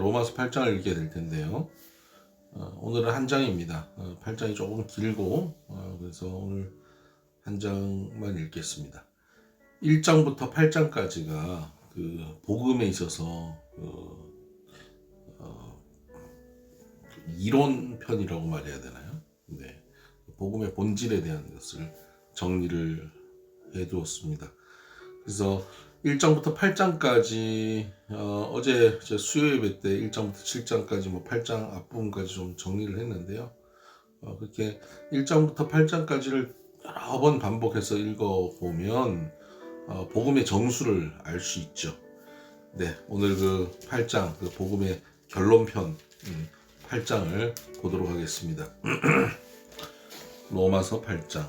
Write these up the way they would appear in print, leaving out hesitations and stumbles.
로마서 8장을 읽게 될 텐데요. 오늘은 한 장입니다. 8장이 조금 길고 그래서 오늘 한 장만 읽겠습니다. 1장부터 8장까지가 그 복음에 있어서 이론편이라고 말해야 되나요? 네, 복음의 본질에 대한 것을 정리를 해두었습니다. 그래서 1장부터 8장까지 어제 제 수요 예배 때 1장부터 7장까지 8장 앞부분까지 좀 정리를 했는데요. 그렇게 1장부터 8장까지를 여러 번 반복해서 읽어보면 복음의 정수를 알 수 있죠. 네, 오늘 그 8장 그 복음의 결론편 8장을 보도록 하겠습니다. 로마서 8장.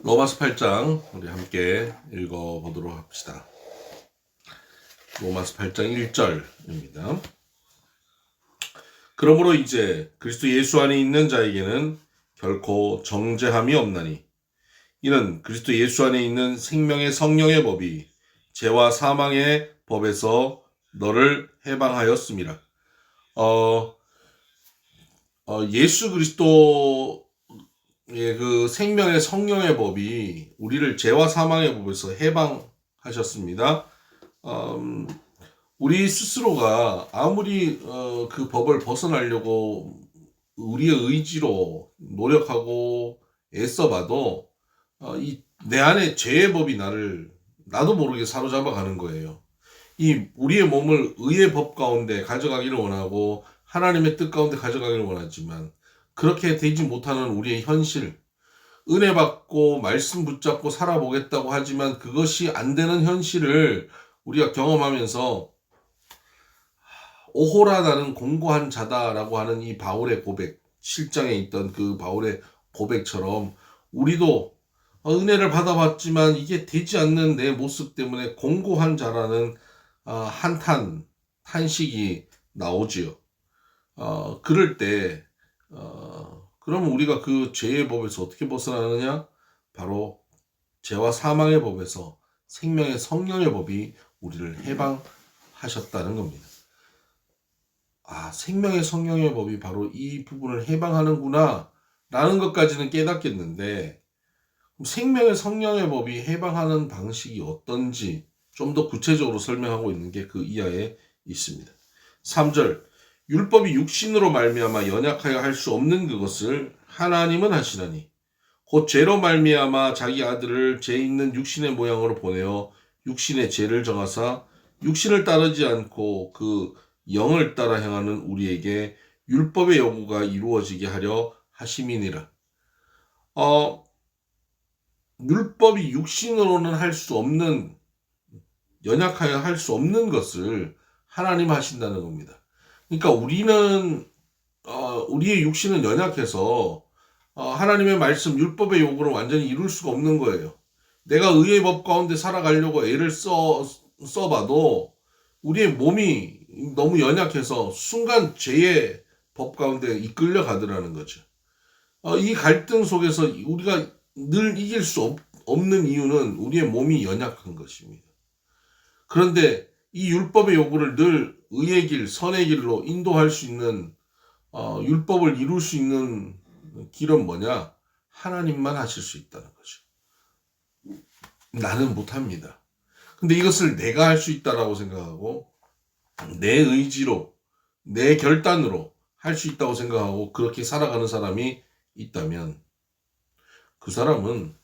로마서 8장 우리 함께 읽어보도록 합시다. 로마서 8장 1절입니다. 그러므로 이제 그리스도 예수 안에 있는 자에게는 결코 정죄함이 없나니 이는 그리스도 예수 안에 있는 생명의 성령의 법이 죄와 사망의 법에서 너를 해방하였음이라. 예수 그리스도 그 생명의 성령의 법이 우리를 죄와 사망의 법에서 해방하셨습니다. 우리 스스로가 아무리 그 법을 벗어나려고 우리의 의지로 노력하고 애써봐도 내 안에 죄의 법이 나도 모르게 사로잡아 가는 거예요. 이 우리의 몸을 의의 법 가운데 가져가기를 원하고 하나님의 뜻 가운데 가져가기를 원하지만 그렇게 되지 못하는 우리의 현실, 은혜 받고 말씀 붙잡고 살아보겠다고 하지만 그것이 안 되는 현실을 우리가 경험하면서 오호라 나는 공고한 자다라고 하는 이 바울의 고백, 7장에 있던 그 바울의 고백처럼 우리도 은혜를 받아봤지만 이게 되지 않는 내 모습 때문에 공고한 자라는 탄식이 나오지요. 그럴 때 그럼 우리가 그 죄의 법에서 어떻게 벗어나느냐? 바로 죄와 사망의 법에서 생명의 성령의 법이 우리를 해방하셨다는 겁니다. 생명의 성령의 법이 바로 이 부분을 해방하는구나 라는 것까지는 깨닫겠는데 생명의 성령의 법이 해방하는 방식이 어떤지 좀 더 구체적으로 설명하고 있는 게 그 이하에 있습니다. 3절 율법이 육신으로 말미암아 연약하여 할 수 없는 그것을 하나님은 하시나니 곧 죄로 말미암아 자기 아들을 죄 있는 육신의 모양으로 보내어 육신의 죄를 정하사 육신을 따르지 않고 그 영을 따라 행하는 우리에게 율법의 요구가 이루어지게 하려 하심이니라. 율법이 육신으로는 할 수 없는 연약하여 할 수 없는 것을 하나님 하신다는 겁니다. 그러니까 우리의 육신은 연약해서 하나님의 말씀, 율법의 요구를 완전히 이룰 수가 없는 거예요. 내가 의의 법 가운데 살아가려고 애를 써봐도 우리의 몸이 너무 연약해서 순간 죄의 법 가운데 이끌려 가더라는 거죠. 이 갈등 속에서 우리가 늘 이길 수 없는 이유는 우리의 몸이 연약한 것입니다. 그런데 이 율법의 요구를 늘 의의 길, 선의 길로 인도할 수 있는 율법을 이룰 수 있는 길은 뭐냐? 하나님만 하실 수 있다는 거죠. 나는 못합니다. 근데 이것을 내가 할 수 있다라고 생각하고 내 의지로, 내 결단으로 할 수 있다고 생각하고 그렇게 살아가는 사람이 있다면 그 사람은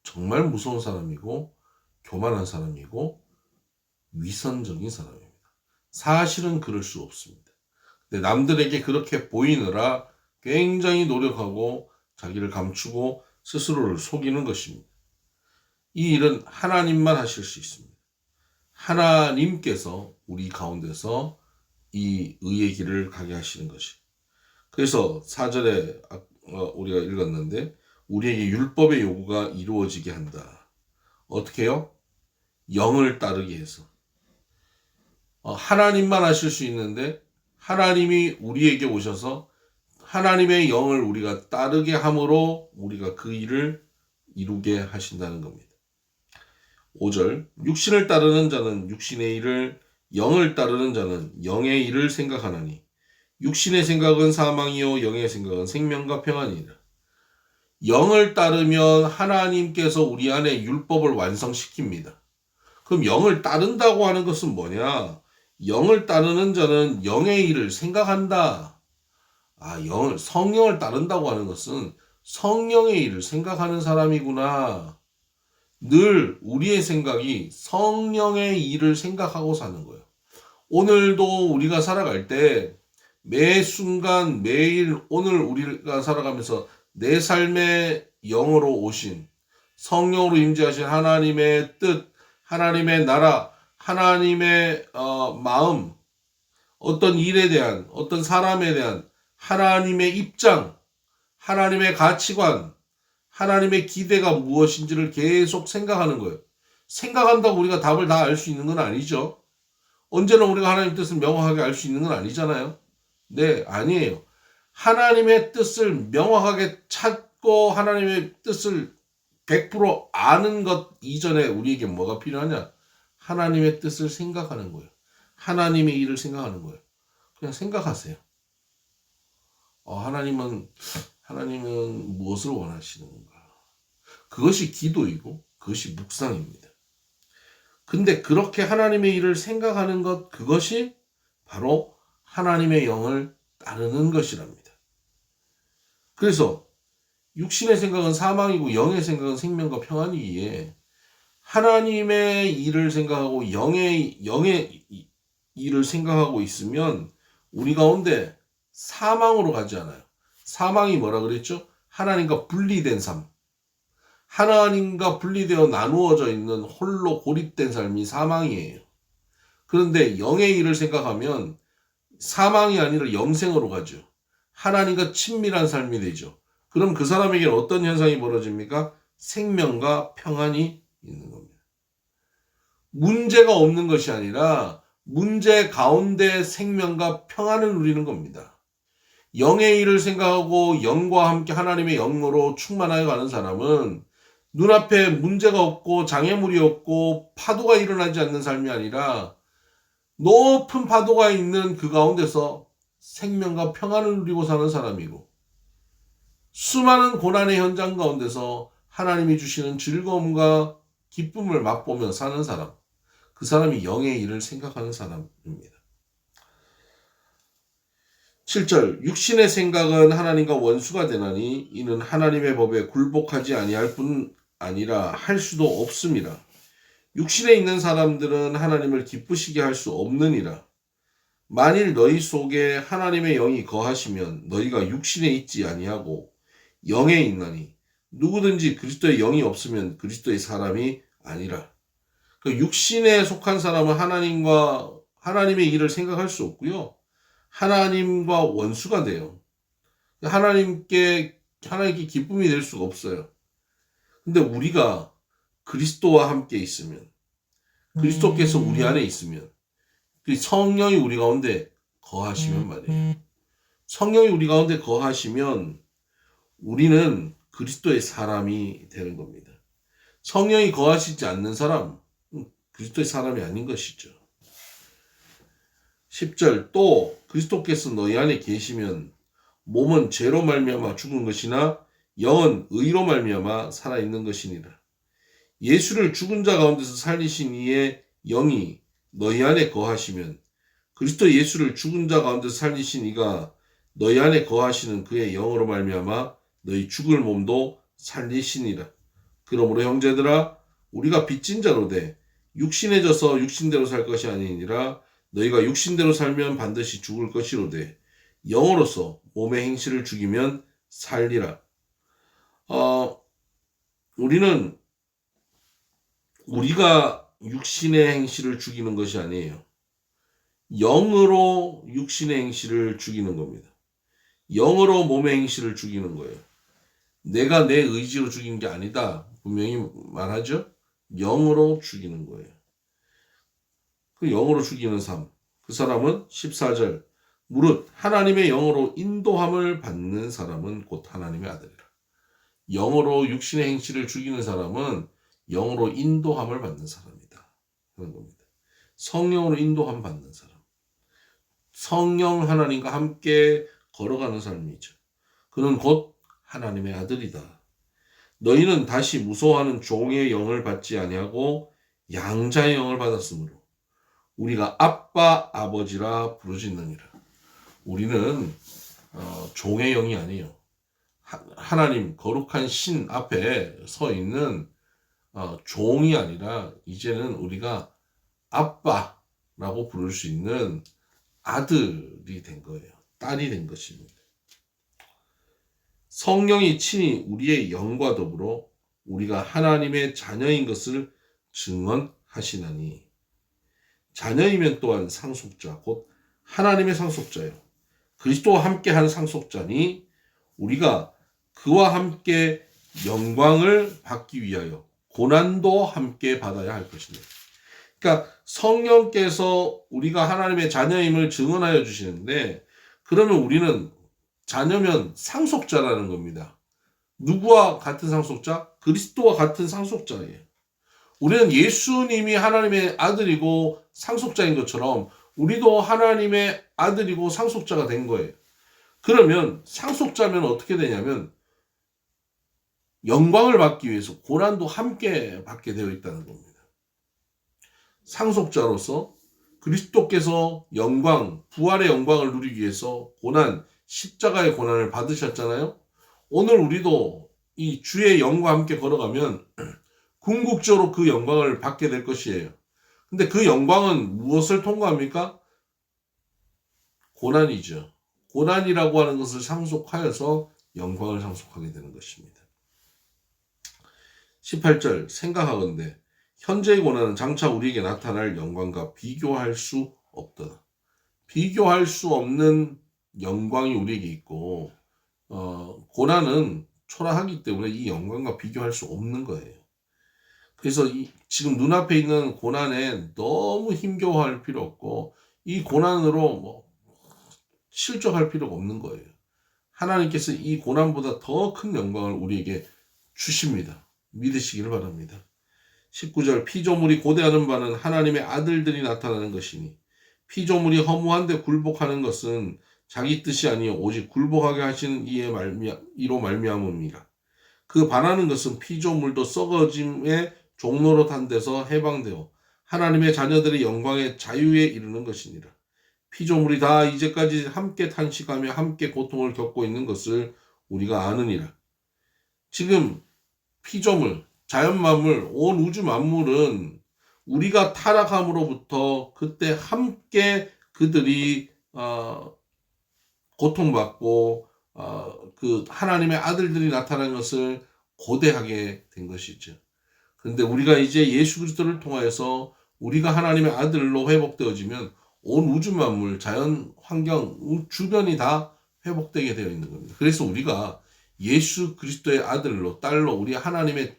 정말 무서운 사람이고 교만한 사람이고 위선적인 사람입니다. 사실은 그럴 수 없습니다. 근데 남들에게 그렇게 보이느라 굉장히 노력하고 자기를 감추고 스스로를 속이는 것입니다. 이 일은 하나님만 하실 수 있습니다. 하나님께서 우리 가운데서 이 의의 길을 가게 하시는 것이. 그래서 4절에 우리가 읽었는데 우리에게 율법의 요구가 이루어지게 한다. 어떻게 해요? 영을 따르게 해서. 하나님만 하실 수 있는데 하나님이 우리에게 오셔서 하나님의 영을 우리가 따르게 함으로 우리가 그 일을 이루게 하신다는 겁니다. 5절 육신을 따르는 자는 육신의 일을, 영을 따르는 자는 영의 일을 생각하나니 육신의 생각은 사망이요 영의 생각은 생명과 평안이니라. 영을 따르면 하나님께서 우리 안에 율법을 완성시킵니다. 그럼 영을 따른다고 하는 것은 뭐냐? 영을 따르는 자는 영의 일을 생각한다. 성령을 따른다고 하는 것은 성령의 일을 생각하는 사람이구나. 늘 우리의 생각이 성령의 일을 생각하고 사는 거예요. 오늘도 우리가 살아갈 때 매 순간 매일 오늘 우리가 살아가면서 내 삶의 영으로 오신 성령으로 임재하신 하나님의 뜻, 하나님의 나라, 하나님의 마음, 어떤 일에 대한, 어떤 사람에 대한 하나님의 입장, 하나님의 가치관, 하나님의 기대가 무엇인지를 계속 생각하는 거예요. 생각한다고 우리가 답을 다 알 수 있는 건 아니죠. 언제나 우리가 하나님의 뜻을 명확하게 알 수 있는 건 아니잖아요. 네, 아니에요. 하나님의 뜻을 명확하게 찾고 하나님의 뜻을 100% 아는 것 이전에 우리에게 뭐가 필요하냐? 하나님의 뜻을 생각하는 거예요. 하나님의 일을 생각하는 거예요. 그냥 생각하세요. 하나님은 무엇을 원하시는 건가? 그것이 기도이고 그것이 묵상입니다. 근데 그렇게 하나님의 일을 생각하는 것, 그것이 바로 하나님의 영을 따르는 것이랍니다. 그래서 육신의 생각은 사망이고 영의 생각은 생명과 평안이기에 하나님의 일을 생각하고 영의 일을 생각하고 있으면 우리 가운데 사망으로 가지 않아요. 사망이 뭐라 그랬죠? 하나님과 분리된 삶. 하나님과 분리되어 나누어져 있는 홀로 고립된 삶이 사망이에요. 그런데 영의 일을 생각하면 사망이 아니라 영생으로 가죠. 하나님과 친밀한 삶이 되죠. 그럼 그 사람에게는 어떤 현상이 벌어집니까? 생명과 평안이 있는 겁니다. 문제가 없는 것이 아니라 문제 가운데 생명과 평안을 누리는 겁니다. 영의 일을 생각하고 영과 함께 하나님의 영으로 충만하여 가는 사람은 눈앞에 문제가 없고 장애물이 없고 파도가 일어나지 않는 삶이 아니라 높은 파도가 있는 그 가운데서 생명과 평안을 누리고 사는 사람이고, 수많은 고난의 현장 가운데서 하나님이 주시는 즐거움과 기쁨을 맛보며 사는 사람, 그 사람이 영의 일을 생각하는 사람입니다. 7절 육신의 생각은 하나님과 원수가 되나니 이는 하나님의 법에 굴복하지 아니할 뿐 아니라 할 수도 없음이라. 육신에 있는 사람들은 하나님을 기쁘시게 할 수 없느니라. 만일 너희 속에 하나님의 영이 거하시면 너희가 육신에 있지 아니하고 영에 있나니 누구든지 그리스도의 영이 없으면 그리스도의 사람이 아니라. 그 육신에 속한 사람은 하나님의 일을 생각할 수 없고요. 하나님과 원수가 돼요. 하나님께 기쁨이 될 수가 없어요. 근데 우리가 그리스도와 함께 있으면, 그리스도께서 우리 안에 있으면, 그 성령이 우리 가운데 거하시면 말이에요. 성령이 우리 가운데 거하시면 우리는 그리스도의 사람이 되는 겁니다. 성령이 거하시지 않는 사람, 그리스도의 사람이 아닌 것이죠. 10절 또 그리스도께서 너희 안에 계시면 몸은 죄로 말미암아 죽은 것이나 영은 의로 말미암아 살아있는 것이니라. 예수를 죽은 자 가운데서 살리신 이의 영이 너희 안에 거하시면 그리스도 예수를 죽은 자 가운데서 살리신 이가 너희 안에 거하시는 그의 영으로 말미암아 너희 죽을 몸도 살리시니라. 그러므로 형제들아 우리가 빚진 자로 돼 육신에 져서 육신대로 살 것이 아니니라. 너희가 육신대로 살면 반드시 죽을 것이로되 영으로서 몸의 행실을 죽이면 살리라. 우리가 육신의 행실을 죽이는 것이 아니에요. 영으로 육신의 행실을 죽이는 겁니다. 영으로 몸의 행실을 죽이는 거예요. 내가 내 의지로 죽인 게 아니다. 분명히 말하죠. 영으로 죽이는 거예요. 그 영으로 죽이는 삶. 그 사람은 14절 무릇 하나님의 영으로 인도함을 받는 사람은 곧 하나님의 아들이라. 영으로 육신의 행실을 죽이는 사람은 영으로 인도함을 받는 사람이다. 그런 겁니다. 성령으로 인도함 받는 사람. 성령 하나님과 함께 걸어가는 삶이죠. 그는 곧 하나님의 아들이다. 너희는 다시 무서워하는 종의 영을 받지 아니하고 양자의 영을 받았으므로 우리가 아빠 아버지라 부르짖느니라. 우리는 종의 영이 아니에요. 하나님 거룩한 신 앞에 서 있는 종이 아니라 이제는 우리가 아빠라고 부를 수 있는 아들이 된 거예요. 딸이 된 것입니다. 성령이 친히 우리의 영과 더불어 우리가 하나님의 자녀인 것을 증언하시나니 자녀이면 또한 상속자 곧 하나님의 상속자요 그리스도와 함께한 상속자니 우리가 그와 함께 영광을 받기 위하여 고난도 함께 받아야 할 것입니다. 그러니까 성령께서 우리가 하나님의 자녀임을 증언하여 주시는데 그러면 우리는 자녀면 상속자라는 겁니다. 누구와 같은 상속자? 그리스도와 같은 상속자예요. 우리는 예수님이 하나님의 아들이고 상속자인 것처럼 우리도 하나님의 아들이고 상속자가 된 거예요. 그러면 상속자면 어떻게 되냐면 영광을 받기 위해서 고난도 함께 받게 되어 있다는 겁니다. 상속자로서 그리스도께서 영광, 부활의 영광을 누리기 위해서 고난, 십자가의 고난을 받으셨잖아요. 오늘 우리도 이 주의 영과 함께 걸어가면 궁극적으로 그 영광을 받게 될 것이에요. 근데 그 영광은 무엇을 통과합니까? 고난이죠. 고난이라고 하는 것을 상속하여서 영광을 상속하게 되는 것입니다. 18절 생각하건대 현재의 고난은 장차 우리에게 나타날 영광과 비교할 수 없다. 비교할 수 없는 영광이 우리에게 있고 고난은 초라하기 때문에 이 영광과 비교할 수 없는 거예요. 그래서 지금 눈앞에 있는 고난에 너무 힘겨워할 필요 없고 이 고난으로 실족할 필요가 없는 거예요. 하나님께서 이 고난보다 더 큰 영광을 우리에게 주십니다. 믿으시기를 바랍니다. 19절 피조물이 고대하는 바는 하나님의 아들들이 나타나는 것이니 피조물이 허무한데 굴복하는 것은 자기 뜻이 아니요 오직 굴복하게 하시는 이로 말미암음이라. 그 바라는 것은 피조물도 썩어짐의 종로로 탄 데서 해방되어 하나님의 자녀들의 영광의 자유에 이르는 것이니라. 피조물이 다 이제까지 함께 탄식하며 함께 고통을 겪고 있는 것을 우리가 아느니라. 지금 피조물, 자연만물, 온 우주 만물은 우리가 타락함으로부터 그때 함께 그들이 고통받고 그 하나님의 아들들이 나타난 것을 고대하게 된 것이죠. 그런데 우리가 이제 예수 그리스도를 통하여서 우리가 하나님의 아들로 회복되어지면 온 우주 만물, 자연 환경, 주변이 다 회복되게 되어 있는 겁니다. 그래서 우리가 예수 그리스도의 아들로, 딸로, 우리 하나님의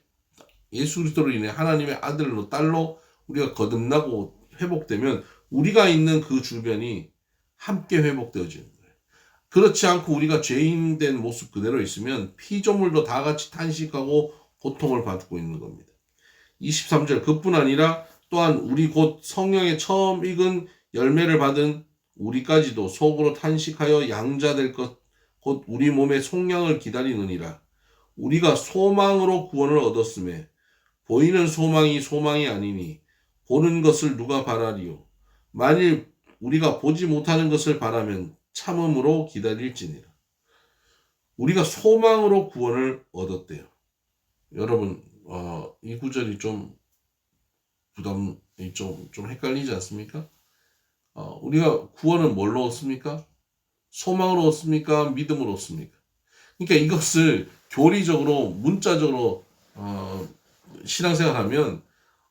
예수 그리스도로 인해 하나님의 아들로, 딸로 우리가 거듭나고 회복되면 우리가 있는 그 주변이 함께 회복되어지는 거예요. 그렇지 않고 우리가 죄인된 모습 그대로 있으면 피조물도 다 같이 탄식하고 고통을 받고 있는 겁니다. 23절 그뿐 아니라 또한 우리 곧 성령의 처음 익은 열매를 받은 우리까지도 속으로 탄식하여 양자될 것 곧 우리 몸의 속량을 기다리느니라. 우리가 소망으로 구원을 얻었음에 보이는 소망이 소망이 아니니 보는 것을 누가 바라리요. 만일 우리가 보지 못하는 것을 바라면 참음으로 기다릴지니라. 우리가 소망으로 구원을 얻었대요. 여러분 이 구절이 좀 부담이 좀 헷갈리지 않습니까? 우리가 구원을 뭘로 얻습니까? 소망으로 얻습니까? 믿음으로 얻습니까? 그러니까 이것을 교리적으로 문자적으로 신앙생활하면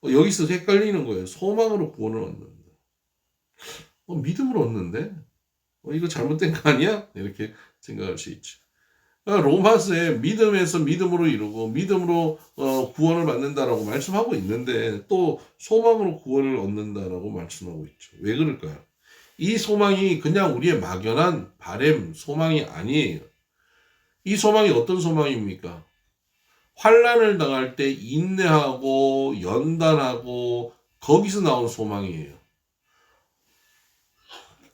여기서 헷갈리는 거예요. 소망으로 구원을 얻는다. 믿음으로 얻는데? 이거 잘못된 거 아니야? 이렇게 생각할 수 있죠. 로마서에 믿음에서 믿음으로 이루고 믿음으로 구원을 받는다라고 말씀하고 있는데 또 소망으로 구원을 얻는다라고 말씀하고 있죠. 왜 그럴까요? 이 소망이 그냥 우리의 막연한 바램, 소망이 아니에요. 이 소망이 어떤 소망입니까? 환난을 당할 때 인내하고 연단하고 거기서 나온 소망이에요.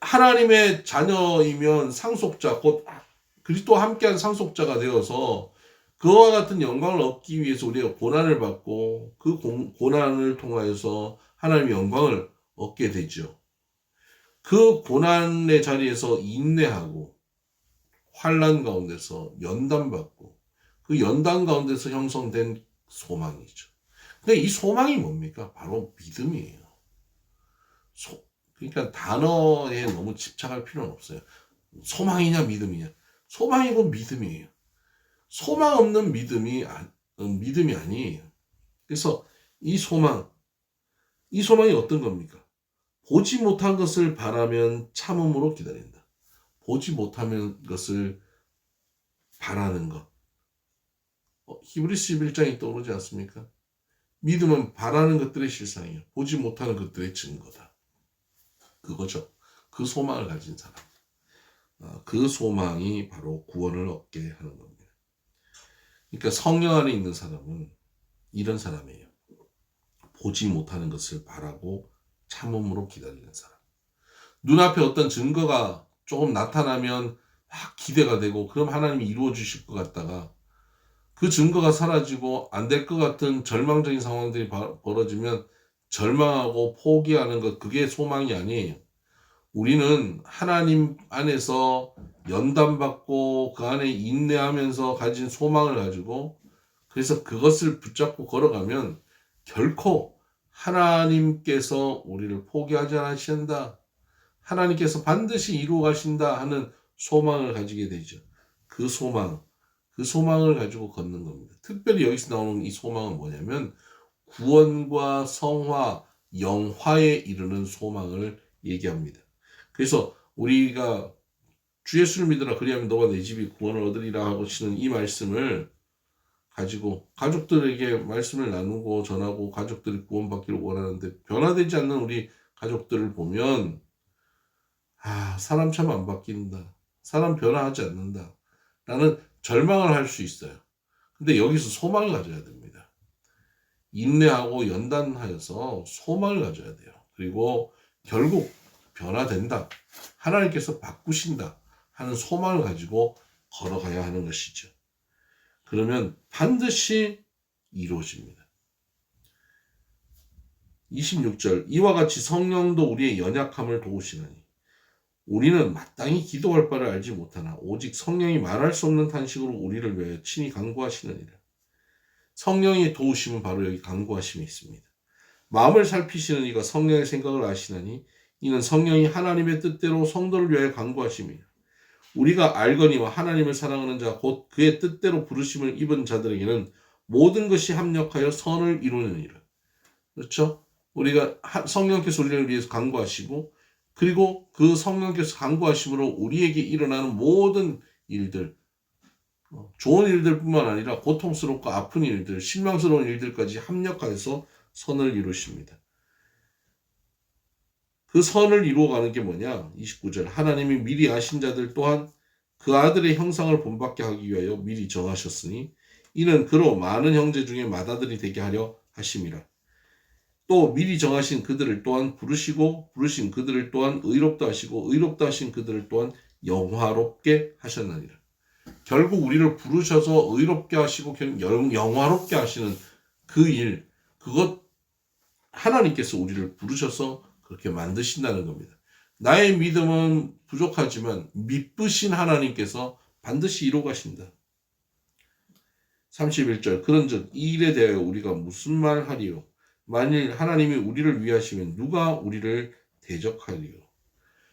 하나님의 자녀이면 상속자, 곧 그리스도와 함께한 상속자가 되어서 그와 같은 영광을 얻기 위해서 우리가 고난을 받고 그 고난을 통하여서 하나님의 영광을 얻게 되죠. 그 고난의 자리에서 인내하고 환난 가운데서 연단받고 그 연단 가운데서 형성된 소망이죠. 근데 이 소망이 뭡니까? 바로 믿음이에요. 그러니까 단어에 너무 집착할 필요는 없어요. 소망이냐 믿음이냐. 소망이고 믿음이에요. 소망 없는 믿음이 아니에요. 그래서 이 소망이 어떤 겁니까? 보지 못한 것을 바라면 참음으로 기다린다. 보지 못하는 것을 바라는 것. 히브리서 11장이 떠오르지 않습니까? 믿음은 바라는 것들의 실상이에요. 보지 못하는 것들의 증거다. 그거죠. 그 소망을 가진 사람. 그 소망이 바로 구원을 얻게 하는 겁니다. 그러니까 성령 안에 있는 사람은 이런 사람이에요. 보지 못하는 것을 바라고 참음으로 기다리는 사람. 눈앞에 어떤 증거가 조금 나타나면 막 기대가 되고 그럼 하나님이 이루어 주실 것 같다가 그 증거가 사라지고 안 될 것 같은 절망적인 상황들이 벌어지면 절망하고 포기하는 것, 그게 소망이 아니에요. 우리는 하나님 안에서 연단받고 그 안에 인내하면서 가진 소망을 가지고 그래서 그것을 붙잡고 걸어가면 결코 하나님께서 우리를 포기하지 않으신다. 하나님께서 반드시 이루어 가신다 하는 소망을 가지게 되죠. 그 소망을 가지고 걷는 겁니다. 특별히 여기서 나오는 이 소망은 뭐냐면 구원과 성화, 영화에 이르는 소망을 얘기합니다. 그래서 우리가 주 예수를 믿으라 그리하면 너와 내 집이 구원을 얻으리라 하고 치는 이 말씀을 가지고 가족들에게 말씀을 나누고 전하고 가족들이 구원받기를 원하는데 변화되지 않는 우리 가족들을 보면 사람 참 안 바뀐다. 사람 변화하지 않는다. 라는 절망을 할 수 있어요. 근데 여기서 소망을 가져야 됩니다. 인내하고 연단하여서 소망을 가져야 돼요. 그리고 결국 변화된다. 하나님께서 바꾸신다 하는 소망을 가지고 걸어가야 하는 것이죠. 그러면 반드시 이루어집니다. 26절 이와 같이 성령도 우리의 연약함을 도우시나니 우리는 마땅히 기도할 바를 알지 못하나 오직 성령이 말할 수 없는 탄식으로 우리를 위하여 친히 간구하시느니라. 성령의 도우심은 바로 여기 간구하심이 있습니다. 마음을 살피시는 이가 성령의 생각을 아시나니 이는 성령이 하나님의 뜻대로 성도를 위하여 간구하심이라. 우리가 알거니와 하나님을 사랑하는 자 곧 그의 뜻대로 부르심을 입은 자들에게는 모든 것이 합력하여 선을 이루느니라. 그렇죠? 우리가 성령께서 우리를 위해서 간구하시고 그리고 그 성령께서 간구하심으로 우리에게 일어나는 모든 일들, 좋은 일들뿐만 아니라 고통스럽고 아픈 일들, 실망스러운 일들까지 합력하여서 선을 이루십니다. 그 선을 이루어가는 게 뭐냐? 29절 하나님이 미리 아신 자들 또한 그 아들의 형상을 본받게 하기 위하여 미리 정하셨으니 이는 그로 많은 형제 중에 맏아들이 되게 하려 하심이라. 또 미리 정하신 그들을 또한 부르시고 부르신 그들을 또한 의롭다 하시고 의롭다 하신 그들을 또한 영화롭게 하셨느니라. 결국 우리를 부르셔서 의롭게 하시고 영화롭게 하시는 그 일, 그것 하나님께서 우리를 부르셔서 그렇게 만드신다는 겁니다. 나의 믿음은 부족하지만 믿으신 하나님께서 반드시 이루어 가신다. 31절 그런즉 이 일에 대하여 우리가 무슨 말 하리요? 만일 하나님이 우리를 위하시면 누가 우리를 대적하리요?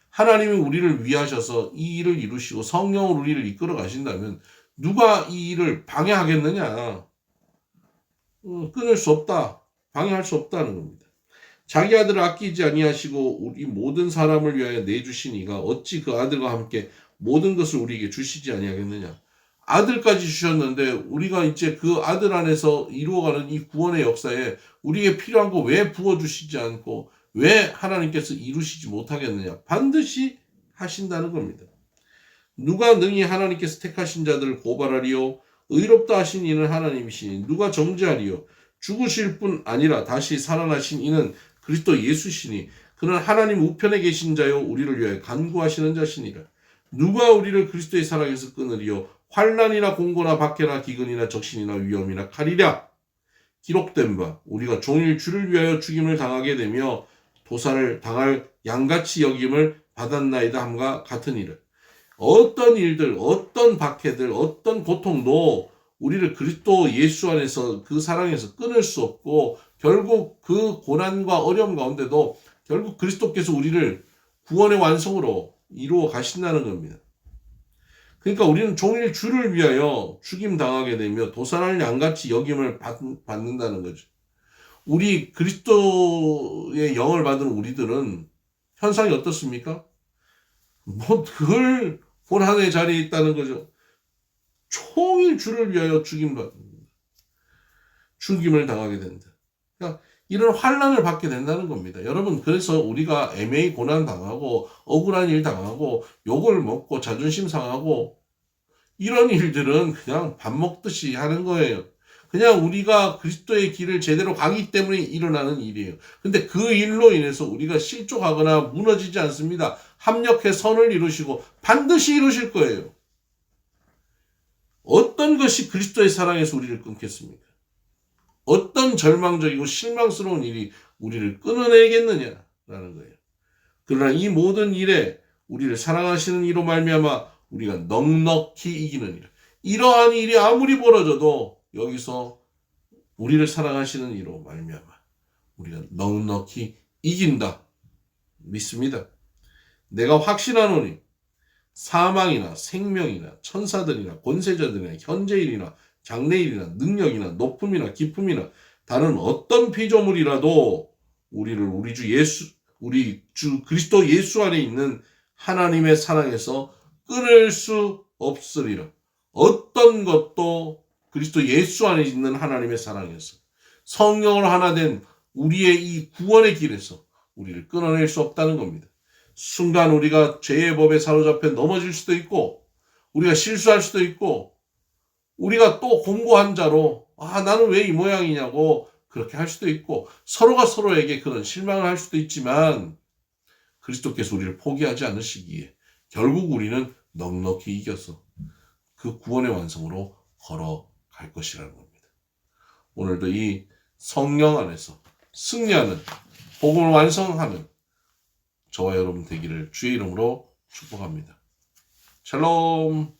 하나님이 우리를 위하셔서 이 일을 이루시고 성령으로 우리를 이끌어 가신다면 누가 이 일을 방해하겠느냐? 끊을 수 없다. 방해할 수 없다는 겁니다. 자기 아들을 아끼지 아니하시고 우리 모든 사람을 위하여 내주신 이가 어찌 그 아들과 함께 모든 것을 우리에게 주시지 아니하겠느냐? 아들까지 주셨는데 우리가 이제 그 아들 안에서 이루어가는 이 구원의 역사에 우리에게 필요한 거 왜 부어주시지 않고 왜 하나님께서 이루시지 못하겠느냐? 반드시 하신다는 겁니다. 누가 능히 하나님께서 택하신 자들을 고발하리요? 의롭다 하신 이는 하나님이시니 누가 정죄하리요? 죽으실 뿐 아니라 다시 살아나신 이는 그리스도 예수시니 그는 하나님 우편에 계신 자요 우리를 위하여 간구하시는 자시니라. 누가 우리를 그리스도의 사랑에서 끊으리요? 환난이나 공고나 박해나 기근이나 적신이나 위험이나 칼이랴. 기록된 바 우리가 종일 주를 위하여 죽임을 당하게 되며 도살을 당할 양같이 여김을 받았나이다 함과 같으니라. 어떤 일들, 어떤 박해들, 어떤 고통도 우리를 그리스도 예수 안에서 그 사랑에서 끊을 수 없고 결국 그 고난과 어려움 가운데도 결국 그리스도께서 우리를 구원의 완성으로 이루어 가신다는 겁니다. 그러니까 우리는 종일 주를 위하여 죽임 당하게 되며 도살할 양같이 여김을 받는다는 거죠. 우리 그리스도의 영을 받은 우리들은 현상이 어떻습니까? 뭐 늘 고난의 자리에 있다는 거죠. 종일 주를 위하여 죽임을 당하게 된다. 그러니까 이런 환난을 받게 된다는 겁니다. 여러분, 그래서 우리가 애매히 고난 당하고 억울한 일 당하고 욕을 먹고 자존심 상하고 이런 일들은 그냥 밥 먹듯이 하는 거예요. 그냥 우리가 그리스도의 길을 제대로 가기 때문에 일어나는 일이에요. 근데 그 일로 인해서 우리가 실족하거나 무너지지 않습니다. 합력해 선을 이루시고 반드시 이루실 거예요. 어떤 것이 그리스도의 사랑에서 우리를 끊겠습니까? 어떤 절망적이고 실망스러운 일이 우리를 끊어내겠느냐라는 거예요. 그러나 이 모든 일에 우리를 사랑하시는 이로 말미암아 우리가 넉넉히 이기느니라. 이러한 일이 아무리 벌어져도 여기서 우리를 사랑하시는 이로 말미암아 우리가 넉넉히 이긴다. 믿습니다. 내가 확신하노니 사망이나 생명이나 천사들이나 권세자들이나 현재일이나 장래일이나 능력이나 높음이나 깊음이나 다른 어떤 피조물이라도 우리를 우리 주 그리스도 예수 안에 있는 하나님의 사랑에서 끊을 수 없으리라. 어떤 것도 그리스도 예수 안에 있는 하나님의 사랑에서 성령으로 하나 된 우리의 이 구원의 길에서 우리를 끊어낼 수 없다는 겁니다. 순간 우리가 죄의 법에 사로잡혀 넘어질 수도 있고 우리가 실수할 수도 있고 우리가 또 공고한 자로 나는 왜 이 모양이냐고 그렇게 할 수도 있고 서로가 서로에게 그런 실망을 할 수도 있지만 그리스도께서 우리를 포기하지 않으시기에 결국 우리는 넉넉히 이겨서 그 구원의 완성으로 걸어갈 것이라는 겁니다. 오늘도 이 성령 안에서 승리하는 복음을 완성하는 저와 여러분 되기를 주의 이름으로 축복합니다. 샬롬.